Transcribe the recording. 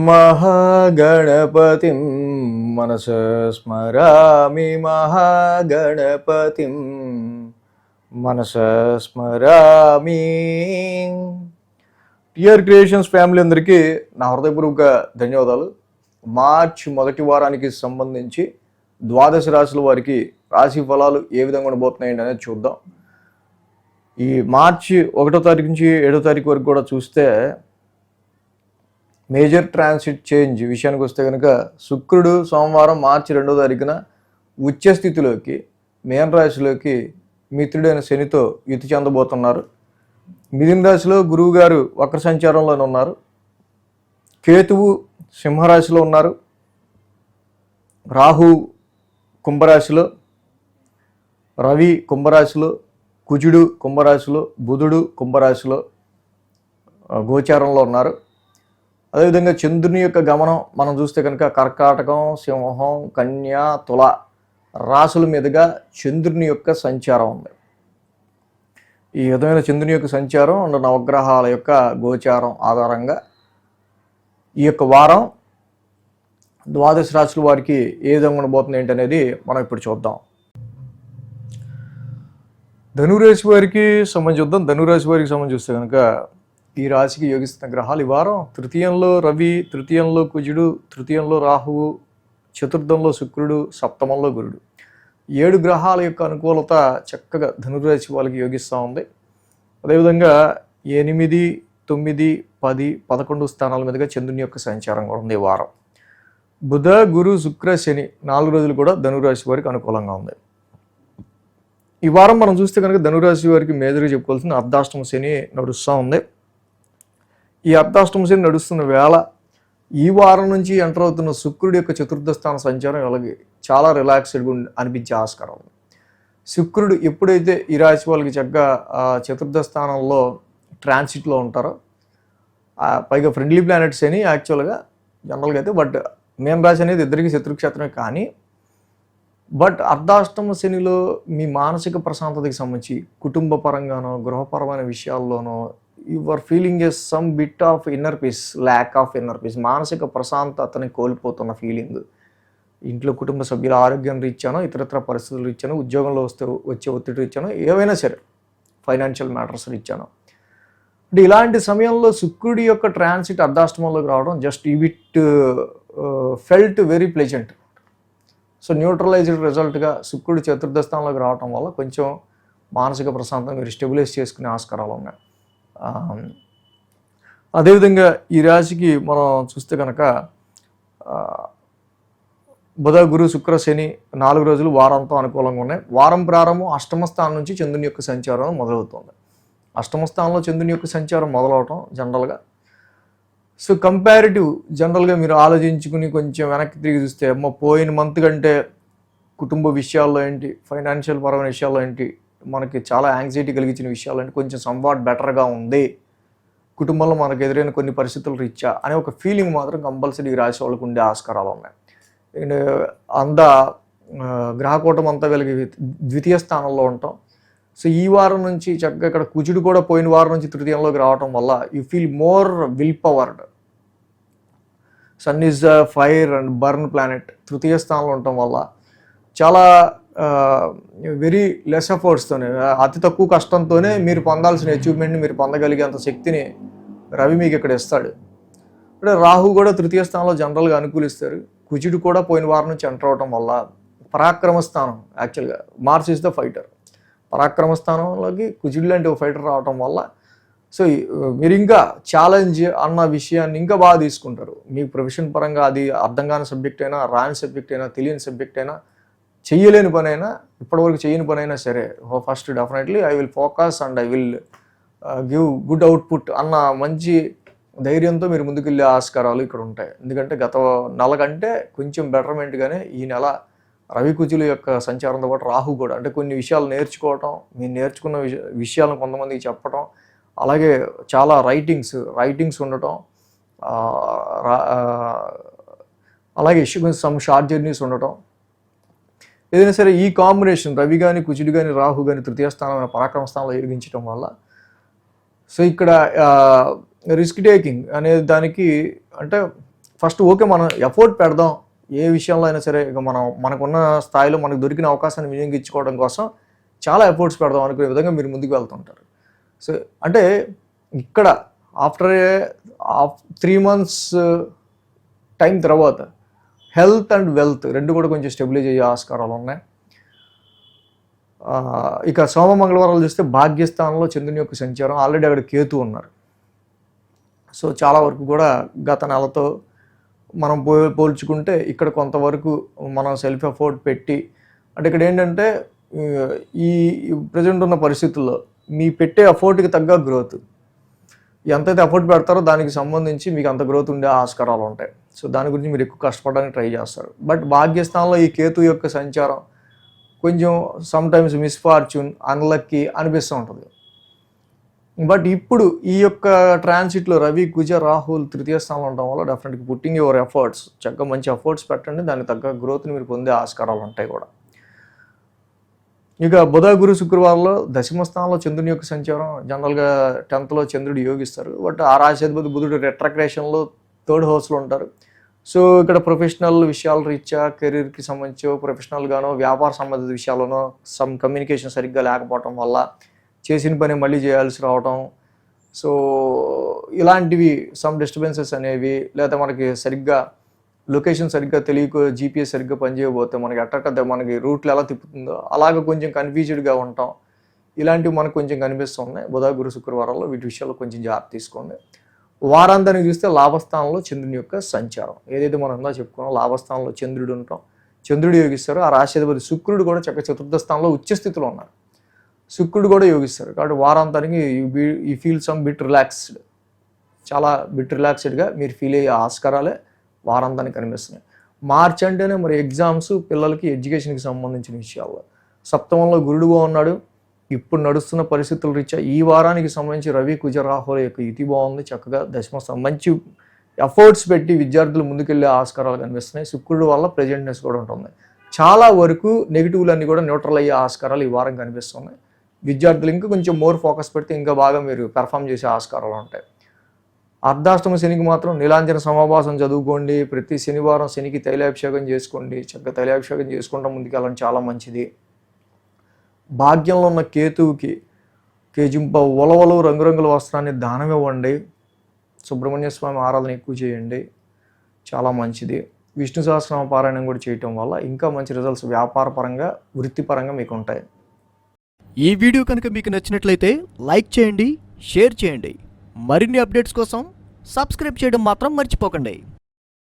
మహాగణపతిం మనసా స్మరామి మహాగణపతిం మనసా స్మరామి. TR creations family అందరికీ నా హృదయపూర్వక ధన్యవాదాలు. మార్చి మొదటి వారానికి సంబంధించి ద్వాదశ రాశుల వారికి రాశి ఫలాలు ఏ విధంగా ఉండబోతున్నాయండి అనేది చూద్దాం. ఈ మార్చి 1వ తారీఖు నుంచి 7వ తారీఖు వరకు కూడా చూస్తే మేజర్ ట్రాన్సిట్ చేంజ్ విషయానికి వస్తే కనుక శుక్రుడు సోమవారం మార్చి 2వ తారీఖున ఉచ్చ స్థితిలోకి మేన రాశిలోకి మిత్రుడైన శనితో యుతి చెందబోతున్నారు. మిథున రాశిలో గురువు గారు వక్ర సంచారంలోనే ఉన్నారు. కేతువు సింహరాశిలో ఉన్నారు. రాహు కుంభరాశిలో, రవి కుంభరాశిలో, కుజుడు కుంభరాశిలో, బుధుడు కుంభరాశిలో గోచారంలో ఉన్నారు. అదేవిధంగా చంద్రుని యొక్క గమనం మనం చూస్తే కనుక కర్కాటకం, సింహం, కన్య, తుల రాశుల మీదుగా చంద్రుని యొక్క సంచారం ఉంది. ఈ విధమైన చంద్రుని యొక్క సంచారం అండ్ నవగ్రహాల యొక్క గోచారం ఆధారంగా ఈ యొక్క వారం ద్వాదశ రాశుల వారికి ఏ విధంగా ఉండబోతుంది ఏంటనేది మనం ఇప్పుడు చూద్దాం. ధనురాశి వారికి సంబంధించి చూద్దాం. ధనురాశి వారికి సంబంధించి చూస్తే కనుక ఈ రాశికి యోగిస్తున్న గ్రహాలు ఈ వారం తృతీయంలో రవి, తృతీయంలో కుజుడు, తృతీయంలో రాహువు, చతుర్థంలో శుక్రుడు, సప్తమంలో గురుడు. 7 గ్రహాల యొక్క అనుకూలత చక్కగా ధనురాశి వాళ్ళకి యోగిస్తూ ఉంది. అదేవిధంగా 8, 9, 10, 11 స్థానాల మీదుగా చంద్రుని యొక్క సంచారం కూడా ఉంది ఈ వారం. బుధ, గురు, శుక్ర, శని 4 రోజులు కూడా ధనురాశి వారికి అనుకూలంగా ఉంది. ఈ వారం మనం చూస్తే కనుక ధనురాశి వారికి మేజర్గా చెప్పుకోవాల్సిన అర్ధాష్టమ శని నడుస్తూ ఉంది. ఈ అర్ధాష్టమ శని నడుస్తున్న వేళ ఈ వారం నుంచి ఎంటర్ అవుతున్న శుక్రుడి యొక్క చతుర్థ స్థాన సంచారం వాళ్ళకి చాలా రిలాక్స్డ్గా అనిపించే ఆస్కారం ఉంది. శుక్రుడు ఎప్పుడైతే ఈ రాశి వాళ్ళకి చక్కగా చతుర్థ స్థానంలో ట్రాన్సిట్లో ఉంటారో, పైగా ఫ్రెండ్లీ ప్లానెట్స్ అని యాక్చువల్గా జనరల్గా అయితే, బట్ మేన రాశి అనేది ఇద్దరికి శత్రుక్షేత్రమే. కానీ బట్ అర్ధాష్టమ శనిలో మీ మానసిక ప్రశాంతతకి సంబంధించి కుటుంబ పరంగానో గృహపరమైన విషయాల్లోనో your feeling a some bit of inner peace, lack of inner peace, మానసిక ప్రశాంతతని కోల్పోతున్న ఫీలింగ్, ఇంట్లో కుటుంబ సభ్యుల ఆరోగ్యం రీత్యానో ఇతరత్ర పరిస్థితులు రీత్యానో ఉద్యోగంలో వచ్చే ఒత్తిడి రీత్యానో ఏవైనా సరే ఫైనాన్షియల్ మ్యాటర్స్ రీత్యానో, అంటే ఇలాంటి సమయంలో శుక్రుడి యొక్క ట్రాన్సిట్ అర్ధాష్టమంలోకి రావడం just it felt very pleasant. So neutralised రిజల్ట్గా శుక్రుడు చతుర్థ స్థానంలోకి రావడం వల్ల కొంచెం మానసిక ప్రశాంతంగా మీరు స్టెబిలైజ్ చేసుకునే ఆస్కారాలు ఉన్నాయి. అదేవిధంగా ఈ రాశికి మనం చూస్తే కనుక బుధ, గురు, శుక్ర, శని 4 రోజులు వారంతో అనుకూలంగా ఉన్నాయి. వారం ప్రారంభం అష్టమ స్థానం నుంచి చంద్రుని యొక్క సంచారం మొదలవుతుంది. అష్టమ స్థానంలో చంద్రుని యొక్క సంచారం మొదలవటం జనరల్గా సో కంపారిటివ్ జనరల్గా మీరు ఆలోచించుకుని కొంచెం వెనక్కి తిరిగి చూస్తే పోయిన మంత్ కంటే కుటుంబ విషయాల్లో ఏంటి, ఫైనాన్షియల్ పరమైన విషయాల్లో ఏంటి, మనకి చాలా యాంగ్జైటీ కలిగించిన విషయాలు అంటే కొంచెం సంవాట్ బెటర్గా ఉంది, కుటుంబంలో మనకు ఎదురైన కొన్ని పరిస్థితులు రీత్యా అనే ఒక ఫీలింగ్ మాత్రం కంపల్సరీ రాసే వాళ్ళకు ఉండే ఆస్కారాలు ఉన్నాయి. అండ్ గ్రహకూటం అంతా వీళ్ళకి ద్వితీయ స్థానంలో ఉంటాం. సో ఈ వారం నుంచి చక్కగా ఇక్కడ కుజుడు కూడా పోయిన వారం నుంచి తృతీయంలోకి రావటం వల్ల you feel more will powered. Sun is the fire and burn planet తృతీయ స్థానంలో ఉండటం వల్ల చాలా వెరీ లెస్ ఎఫర్ట్స్తోనే, అతి తక్కువ కష్టంతోనే మీరు పొందాల్సిన అచీవ్మెంట్ని మీరు పొందగలిగేంత శక్తిని రవి మీకు ఇక్కడ ఇస్తాడు. అంటే రాహు కూడా తృతీయ స్థానంలో జనరల్గా అనుకూలిస్తారు. కుజుడు కూడా పోయిన వారం నుంచి ఎంటర్ అవడం వల్ల పరాక్రమ స్థానం, యాక్చువల్గా మార్స్ ఇస్ ద ఫైటర్, పరాక్రమ స్థానంలోకి కుజుడు లాంటి ఒక ఫైటర్ రావటం వల్ల సో మీరు ఇంకా ఛాలెంజ్ అన్న విషయాన్ని ఇంకా బాగా తీసుకుంటారు. మీ ప్రొఫెషన్ పరంగా అది అర్థం కాని సబ్జెక్ట్ అయినా, రాని సబ్జెక్ట్ అయినా, తెలియని సబ్జెక్ట్ అయినా, చెయ్యలేని పని అయినా, ఇప్పటివరకు చేయని పని అయినా సరే first definitely I will focus and I will give good output అన్న మంచి ధైర్యంతో మీరు ముందుకెళ్ళే ఆస్కారాలు ఇక్కడ ఉంటాయి. ఎందుకంటే గత నెల కంటే కొంచెం బెటర్మెంట్గానే ఈ నెల రవి కుజుల యొక్క సంచారంతో పాటు రాహు కూడా, అంటే కొన్ని విషయాలు నేర్చుకోవటం, మీరు నేర్చుకున్న విషయాలను కొంతమందికి చెప్పటం, అలాగే చాలా రైటింగ్స్ ఉండటం, అలాగే సమ్ షార్ట్ జర్నీస్ ఉండటం, ఏదైనా సరే ఈ కాంబినేషన్ రవి కానీ కుజుడు కానీ రాహు కానీ తృతీయ స్థానమైన పరాక్రమ స్థానంలో ఎదిగించడం వల్ల సో ఇక్కడ రిస్క్ టేకింగ్ అనే దానికి అంటే ఫస్ట్ ఓకే మనం ఎఫర్ట్ పెడదాం, ఏ విషయంలో అయినా సరే ఇక మనకున్న స్థాయిలో మనకు దొరికిన అవకాశాన్ని వినియోగించుకోవడం కోసం చాలా ఎఫర్ట్స్ పెడదాం అనుకునే విధంగా మీరు ముందుకు వెళ్తుంటారు. సో అంటే ఇక్కడ ఆఫ్టర్ 3 months టైం తర్వాత హెల్త్ అండ్ వెల్త్ రెండు కూడా కొంచెం స్టెబిలైజ్ అయ్యే ఆస్కారాలు ఉన్నాయి. ఇక సోమ మంగళవారాలు చూస్తే భాగ్యస్థానంలో చంద్రుని యొక్క సంచారం, ఆల్రెడీ అక్కడ కేతు ఉన్నారు. సో చాలా వరకు కూడా గత నెలతో మనం పోల్చుకుంటే ఇక్కడ కొంతవరకు మనం సెల్ఫ్ ఎఫర్ట్ పెట్టి, అంటే ఇక్కడ ఏంటంటే ఈ ప్రజెంట్ ఉన్న పరిస్థితుల్లో మీ పెట్టే ఎఫర్ట్కి తగ్గ గ్రోత్, ఎంతైతే ఎఫర్ట్ పెడతారో దానికి సంబంధించి మీకు అంత గ్రోత్ ఉండే ఆస్కారాలు ఉంటాయి. సో దాని గురించి మీరు ఎక్కువ కష్టపడడానికి ట్రై చేస్తారు. బట్ భాగ్యస్థానంలో ఈ కేతు యొక్క సంచారం కొంచెం సమ్టైమ్స్ మిస్ఫార్చ్యూన్, అన్లక్కీ అనిపిస్తూ ఉంటుంది. బట్ ఇప్పుడు ఈ యొక్క ట్రాన్సిట్లో రవి, కుజ, రాహుల్ తృతీయ స్థానంలో ఉండడం వల్ల డెఫినెట్గా పుట్టింగ్ యువర్ ఎఫర్ట్స్, చక్కగా మంచి ఎఫర్ట్స్ పెట్టండి, దానికి తగ్గ గ్రోత్ని మీరు పొందే ఆస్కారాలు ఉంటాయి కూడా. ఇక బుధ, గురు, శుక్రవారంలో దశమ స్థానంలో చంద్రుని యొక్క సంచారం, జనరల్గా 10th చంద్రుడు యోగిస్తారు. బట్ ఆ రాశిధిపతి బుధుడు రెట్రగ్రేషన్లో 3rd హౌస్లో ఉంటారు. సో ఇక్కడ ప్రొఫెషనల్ విషయాల రీత్యా కెరీర్కి సంబంధించి ప్రొఫెషనల్గానో వ్యాపార సంబంధిత విషయాల్లోనో సమ్ కమ్యూనికేషన్ సరిగ్గా లేకపోవడం వల్ల చేసిన పని మళ్ళీ చేయాల్సి రావడం, సో ఇలాంటివి సమ్ డిస్టర్బెన్సెస్ అనేవి, లేదా మనకి సరిగ్గా లొకేషన్ సరిగ్గా తెలియక జీపీఎస్ సరిగ్గా పనిచేయకపోతే మనకి అట్ట మనకి రూట్లు ఎలా తిప్పుతుందో అలాగ కొంచెం కన్ఫ్యూజ్డ్గా ఉంటాం. ఇలాంటివి మనకు కొంచెం కనిపిస్తున్నాయి. బుధ, గురు, శుక్రవారాల్లో వీటి విషయాల్లో కొంచెం జాగ్రత్త తీసుకోండి. వారాంతానికి చూస్తే లాభస్థానంలో చంద్రుని యొక్క సంచారం, ఏదైతే మనం ఇందా చెప్పుకున్నాం, లాభస్థానంలో చంద్రుడు ఉంటాం, చంద్రుడు యోగిస్తారు. ఆ రాశిధిపతి శుక్రుడు కూడా చక్కగా 4th స్థానంలో ఉచ్చస్థితిలో ఉన్నారు, శుక్రుడు కూడా యోగిస్తారు. కాబట్టి వారాంతానికి you feel some bit relaxed, చాలా బిట్ రిలాక్స్డ్గా మీరు ఫీల్ అయ్యే ఆస్కారాలే వారాంతానికి కనిపిస్తున్నాయి. మార్చ్ అంటేనే మరి ఎగ్జామ్స్, పిల్లలకి ఎడ్యుకేషన్కి సంబంధించిన విషయాల్లో. 7th గురుడుగా ఉన్నాడు. ఇప్పుడు నడుస్తున్న పరిస్థితుల రీత్యా ఈ వారానికి సంబంధించి రవి, కుజ, రాహుల యొక్క యుతి బాగుంది. చక్కగా దశమ మంచి ఎఫర్ట్స్ పెట్టి విద్యార్థులు ముందుకెళ్ళే ఆస్కారాలు కనిపిస్తున్నాయి. శుక్రుడు వల్ల ప్రెజెంట్నెస్ కూడా ఉంటుంది. చాలా వరకు నెగిటివ్లన్నీ కూడా న్యూట్రల్ అయ్యే ఆస్కారాలు ఈ వారం కనిపిస్తున్నాయి. విద్యార్థులు ఇంకా కొంచెం మోర్ ఫోకస్ పెడితే ఇంకా బాగా మీరు పెర్ఫామ్ చేసే ఆస్కారాలు ఉంటాయి. అర్ధాష్టమ శనికి మాత్రం నీలాంజన సమాభాసం చదువుకోండి. ప్రతి శనివారం శనికి తైలాభిషేకం చేసుకోండి. చక్కగా తైలాభిషేకం చేసుకుంటాం ముందుకెళ్ళడం చాలా మంచిది. భాగ్యంలో ఉన్న కేతువుకి కేజింప ఉలవలు రంగురంగుల వస్త్రాన్ని దానం ఇవ్వండి. సుబ్రహ్మణ్య స్వామి ఆరాధన ఎక్కువ చేయండి, చాలా మంచిది. విష్ణు సహస్రనామ పారాయణం కూడా చేయటం వల్ల ఇంకా మంచి రిజల్ట్స్ వ్యాపార పరంగా, వృత్తిపరంగా మీకు ఉంటాయి. ఈ వీడియో కనుక మీకు నచ్చినట్లయితే లైక్ చేయండి, షేర్ చేయండి. మరిన్ని అప్డేట్స్ కోసం సబ్స్క్రైబ్ చేయడం మాత్రం మర్చిపోకండి.